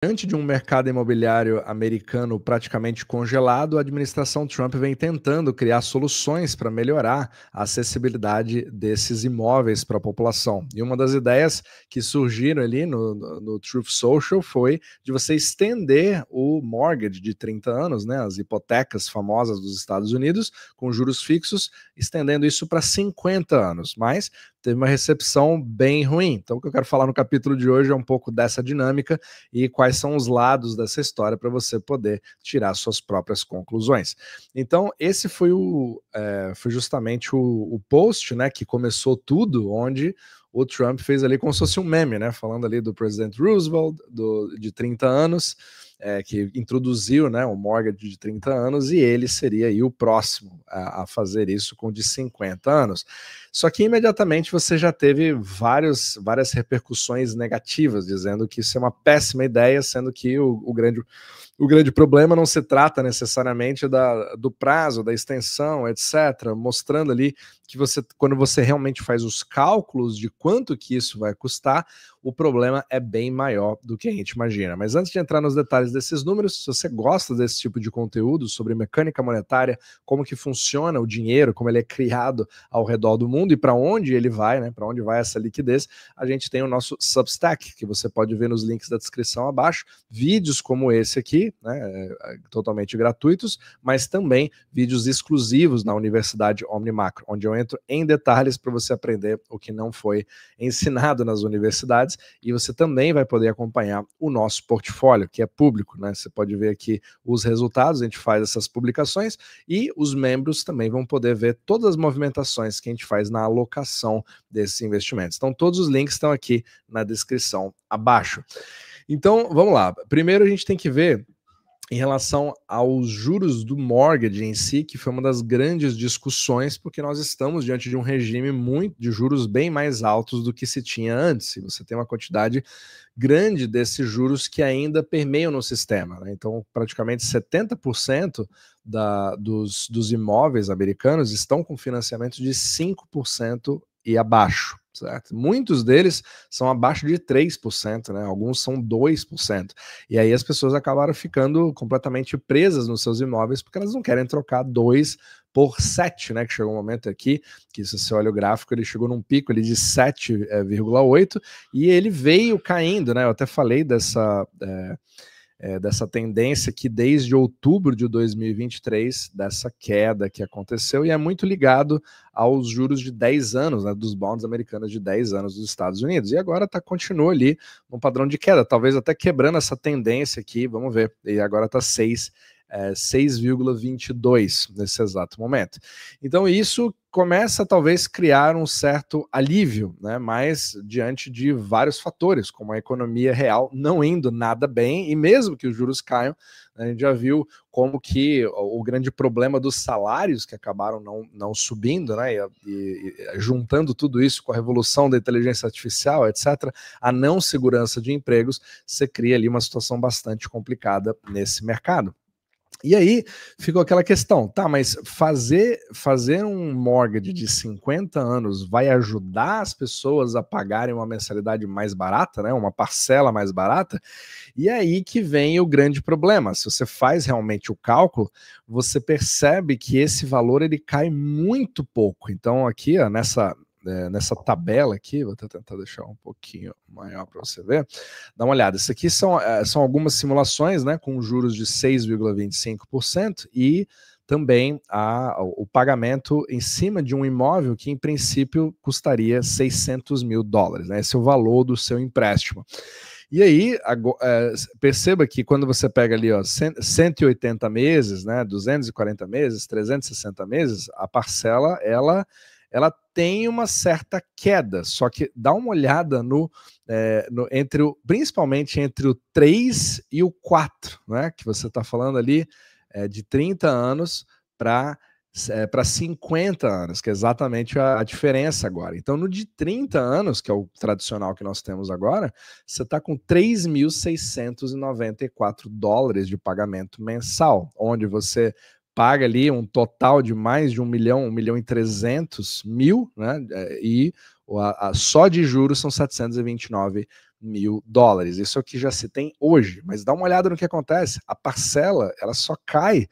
Diante de um mercado imobiliário americano praticamente congelado, a administração Trump vem tentando criar soluções para melhorar a acessibilidade desses imóveis para a população. E uma das ideias que surgiram ali no Truth Social foi de você estender o mortgage de 30 anos, né, as hipotecas famosas dos Estados Unidos, com juros fixos, estendendo isso para 50 anos. Mas teve uma recepção bem ruim. Então, o que eu quero falar no capítulo de hoje é um pouco dessa dinâmica e quais são os lados dessa história para você poder tirar suas próprias conclusões. Então, esse foi foi justamente o post, né, que começou tudo, onde o Trump fez ali como se fosse um meme, né, falando ali do presidente Roosevelt, de 30 anos, que introduziu, né, o mortgage de 30 anos, e ele seria aí o próximo a fazer isso com de 50 anos. Só que imediatamente você já teve várias repercussões negativas, dizendo que isso é uma péssima ideia, sendo que o grande problema não se trata necessariamente do prazo, da extensão, etc., mostrando ali que quando você realmente faz os cálculos de quanto que isso vai custar, o problema é bem maior do que a gente imagina. Mas antes de entrar nos detalhes desses números, se você gosta desse tipo de conteúdo sobre mecânica monetária, como que funciona o dinheiro, como ele é criado ao redor do mundo e para onde ele vai, né, para onde vai essa liquidez, a gente tem o nosso Substack, que você pode ver nos links da descrição abaixo, vídeos como esse aqui, né, totalmente gratuitos, mas também vídeos exclusivos na Universidade OmniMacro, onde eu entro em detalhes para você aprender o que não foi ensinado nas universidades, e você também vai poder acompanhar o nosso portfólio, que é público, né? Você pode ver aqui os resultados, a gente faz essas publicações, e os membros também vão poder ver todas as movimentações que a gente faz na alocação desses investimentos. Então, todos os links estão aqui na descrição abaixo. Então, vamos lá. Primeiro a gente tem que ver em relação aos juros do mortgage em si, que foi uma das grandes discussões, porque nós estamos diante de um regime de juros bem mais altos do que se tinha antes. E você tem uma quantidade grande desses juros que ainda permeiam no sistema, né? Então, praticamente 70% dos imóveis americanos estão com financiamento de 5% e abaixo. Certo? Muitos deles são abaixo de 3%, né? Alguns são 2%. E aí as pessoas acabaram ficando completamente presas nos seus imóveis porque elas não querem trocar 2 por 7, né? Que chegou um momento aqui que, se você olha o gráfico, ele chegou num pico ali de 7,8 e ele veio caindo, né? Eu até falei dessa tendência que desde outubro de 2023, dessa queda que aconteceu, e é muito ligado aos juros de 10 anos, né, dos bonds americanos de 10 anos dos Estados Unidos, e agora continua ali num padrão de queda, talvez até quebrando essa tendência aqui, vamos ver, e agora está 6,22 nesse exato momento. Então isso começa talvez criar um certo alívio, né? Mas diante de vários fatores, como a economia real não indo nada bem, e mesmo que os juros caiam, a gente já viu como que o grande problema dos salários que acabaram não subindo, né? E juntando tudo isso com a revolução da inteligência artificial, etc., a não segurança de empregos, você cria ali uma situação bastante complicada nesse mercado. E aí ficou aquela questão, tá, mas fazer um mortgage de 50 anos vai ajudar as pessoas a pagarem uma mensalidade mais barata, né, uma parcela mais barata? E aí que vem o grande problema. Se você faz realmente o cálculo, você percebe que esse valor ele cai muito pouco. Então aqui, ó, nessa tabela aqui, vou até tentar deixar um pouquinho maior para você ver, dá uma olhada. Isso aqui são algumas simulações, né, com juros de 6,25% e também o pagamento em cima de um imóvel que, em princípio, custaria $600 mil, né? Esse é o valor do seu empréstimo. E aí, perceba que quando você pega ali, ó, 180 meses, né, 240 meses, 360 meses, a parcela, ela tem uma certa queda, só que dá uma olhada principalmente entre o 3 e o 4, né, que você está falando ali de 30 anos para 50 anos, que é exatamente a diferença agora. Então, no de 30 anos, que é o tradicional que nós temos agora, você está com $3.694 de pagamento mensal, onde você paga ali um total de mais de 1 milhão e 300 mil, né? E só de juros são $729 $1.000. Isso é o que já se tem hoje, mas dá uma olhada no que acontece. A parcela, ela só cai,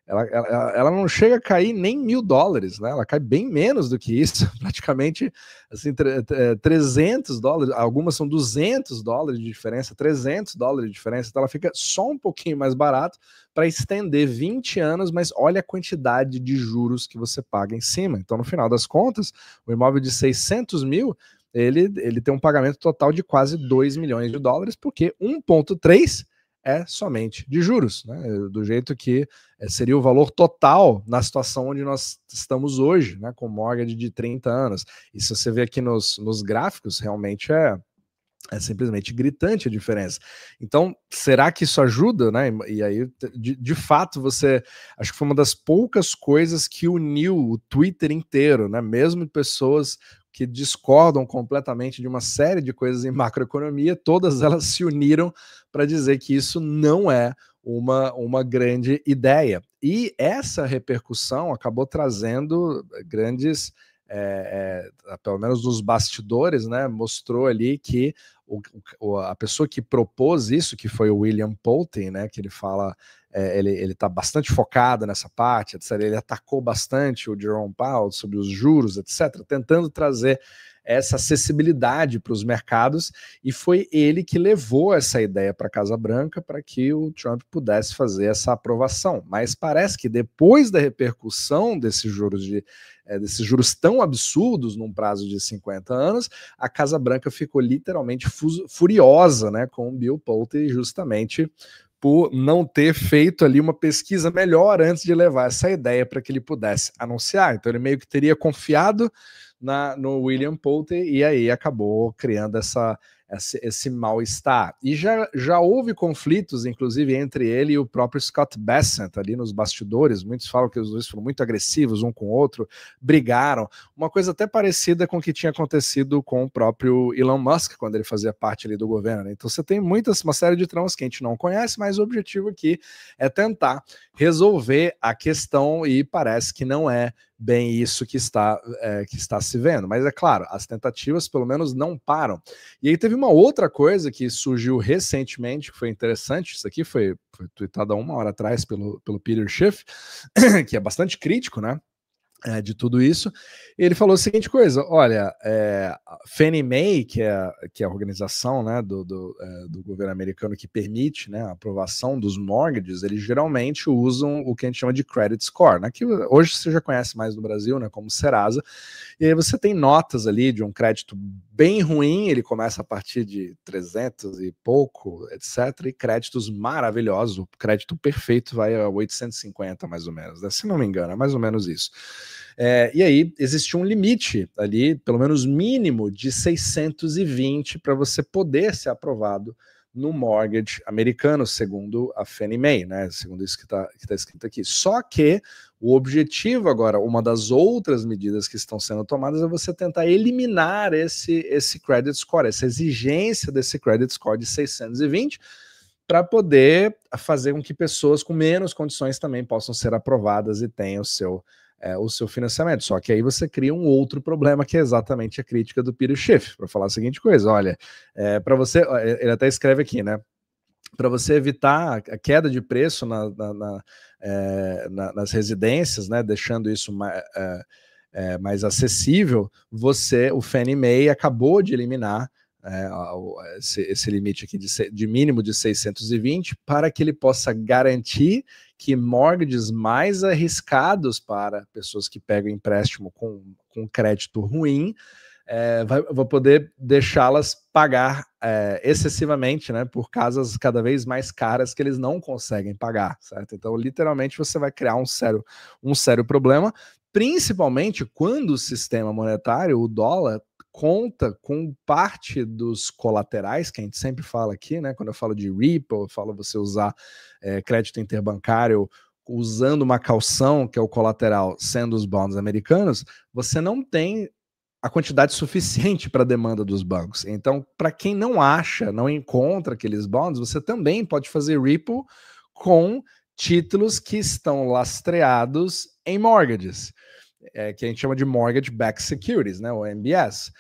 ela não chega a cair nem $1.000, né? Ela cai bem menos do que isso, praticamente assim, $300, algumas são $200 de diferença, $300 de diferença, então ela fica só um pouquinho mais barato para estender 20 anos, mas olha a quantidade de juros que você paga em cima. Então, no final das contas, o imóvel de 600 mil, ele tem um pagamento total de quase $2 milhões, porque 1,3 é somente de juros, né? Do jeito que seria o valor total na situação onde nós estamos hoje, né? Com mortgage de 30 anos. E se você vê aqui nos gráficos, realmente é simplesmente gritante a diferença. Então, será que isso ajuda, né? E aí, de fato, acho que foi uma das poucas coisas que uniu o Twitter inteiro, né? Mesmo pessoas que discordam completamente de uma série de coisas em macroeconomia, todas elas se uniram para dizer que isso não é uma grande ideia. E essa repercussão acabou trazendo grandes, pelo menos nos bastidores, né, mostrou ali que a pessoa que propôs isso, que foi o William Poulter, né, que ele fala, ele está bastante focado nessa parte, etc. Ele atacou bastante o Jerome Powell sobre os juros, etc., tentando trazer essa acessibilidade para os mercados, e foi ele que levou essa ideia para a Casa Branca para que o Trump pudesse fazer essa aprovação. Mas parece que depois da repercussão desses juros tão absurdos num prazo de 50 anos, a Casa Branca ficou literalmente furiosa, né, com o Bill Poulter, justamente por não ter feito ali uma pesquisa melhor antes de levar essa ideia para que ele pudesse anunciar. Então ele meio que teria confiado no William Poulter e aí acabou criando esse mal-estar. E já houve conflitos, inclusive, entre ele e o próprio Scott Bessent ali nos bastidores. Muitos falam que os dois foram muito agressivos um com o outro, brigaram. Uma coisa até parecida com o que tinha acontecido com o próprio Elon Musk, quando ele fazia parte ali do governo, né? Então você tem uma série de tramas que a gente não conhece, mas o objetivo aqui é tentar resolver a questão e parece que não é bem isso que está se vendo. Mas é claro, as tentativas pelo menos não param. E aí teve uma outra coisa que surgiu recentemente, que foi interessante, isso aqui foi tweetado há 1 hora atrás pelo Peter Schiff, que é bastante crítico, né? De tudo isso, ele falou a seguinte coisa: olha, Fannie Mae, que é a organização, né, do governo americano que permite, né, a aprovação dos mortgages, eles geralmente usam o que a gente chama de credit score, né, que hoje você já conhece mais no Brasil, né, como Serasa, e aí você tem notas ali de um crédito bem ruim, ele começa a partir de 300 e pouco, etc., e créditos maravilhosos, o crédito perfeito vai a 850 mais ou menos, né, se não me engano, é mais ou menos isso. E aí existe um limite ali, pelo menos mínimo, de 620 para você poder ser aprovado no mortgage americano, segundo a Fannie Mae, né? Segundo isso que tá escrito aqui. Só que o objetivo agora, uma das outras medidas que estão sendo tomadas é você tentar eliminar esse credit score, essa exigência desse credit score de 620, para poder fazer com que pessoas com menos condições também possam ser aprovadas e tenham o seu financiamento. Só que aí você cria um outro problema, que é exatamente a crítica do Peter Schiff, para falar a seguinte coisa: olha, para você, ele até escreve aqui, né? Para você evitar a queda de preço nas residências, né? Deixando isso mais acessível, o Fannie Mae acabou de eliminar esse limite aqui de mínimo de 620 para que ele possa garantir que mortgages mais arriscados para pessoas que pegam empréstimo com crédito ruim vai poder deixá-las pagar excessivamente, né, por casas cada vez mais caras que eles não conseguem pagar, certo? Então, literalmente, você vai criar um sério problema, principalmente quando o sistema monetário, o dólar, conta com parte dos colaterais, que a gente sempre fala aqui, né? Quando eu falo de repo, eu falo você usar crédito interbancário usando uma calção, que é o colateral, sendo os bonds americanos, você não tem a quantidade suficiente para a demanda dos bancos. Então, para quem não encontra aqueles bonds, você também pode fazer repo com títulos que estão lastreados em mortgages, que a gente chama de Mortgage Backed Securities, né, o MBS.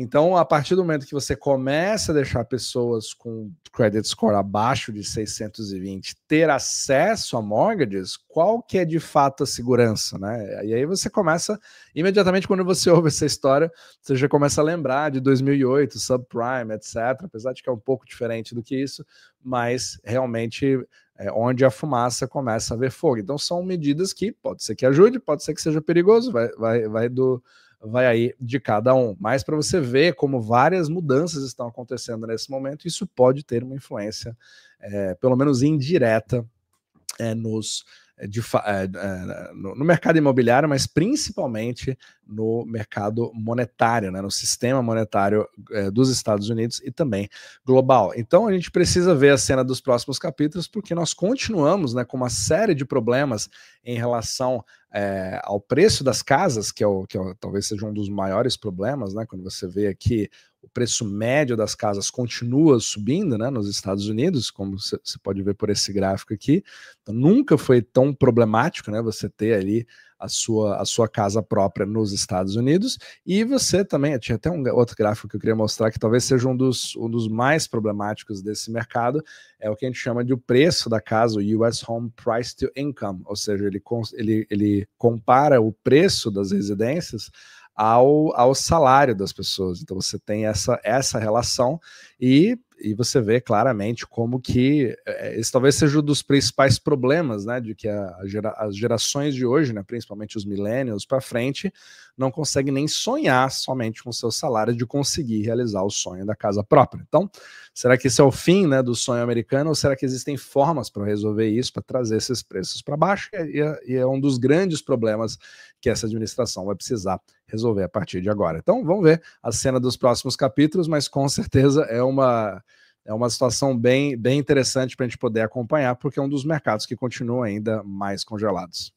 Então, a partir do momento que você começa a deixar pessoas com credit score abaixo de 620 ter acesso a mortgages, qual que é de fato a segurança, né? E aí você começa, imediatamente quando você ouve essa história, você já começa a lembrar de 2008, subprime, etc. Apesar de que é um pouco diferente do que isso, mas realmente onde a fumaça começa a ver fogo. Então são medidas que pode ser que ajude, pode ser que seja perigoso, vai aí de cada um. Mas para você ver como várias mudanças estão acontecendo nesse momento, isso pode ter uma influência, pelo menos indireta, no mercado imobiliário, mas principalmente no mercado monetário, né, no sistema monetário dos Estados Unidos e também global. Então a gente precisa ver a cena dos próximos capítulos, porque nós continuamos, né, com uma série de problemas em relação ao preço das casas, que talvez seja um dos maiores problemas, né, quando você vê aqui o preço médio das casas continua subindo, né, nos Estados Unidos, como você pode ver por esse gráfico aqui. Então, nunca foi tão problemático, né, você ter ali a sua casa própria nos Estados Unidos. E você também, tinha até um outro gráfico que eu queria mostrar, que talvez seja um dos mais problemáticos desse mercado, é o que a gente chama de o preço da casa, o US Home Price to Income, ou seja, ele compara o preço das residências ao salário das pessoas. Então você tem essa relação e você vê claramente como que esse talvez seja um dos principais problemas, né, de que as gerações de hoje, né, principalmente os millennials para frente, não conseguem nem sonhar somente com o seu salário de conseguir realizar o sonho da casa própria. Então, será que esse é o fim, né, do sonho americano, ou será que existem formas para resolver isso, para trazer esses preços para baixo? E é um dos grandes problemas que essa administração vai precisar resolver a partir de agora. Então, vamos ver a cena dos próximos capítulos, mas com certeza é uma situação bem interessante para a gente poder acompanhar, porque é um dos mercados que continua ainda mais congelados.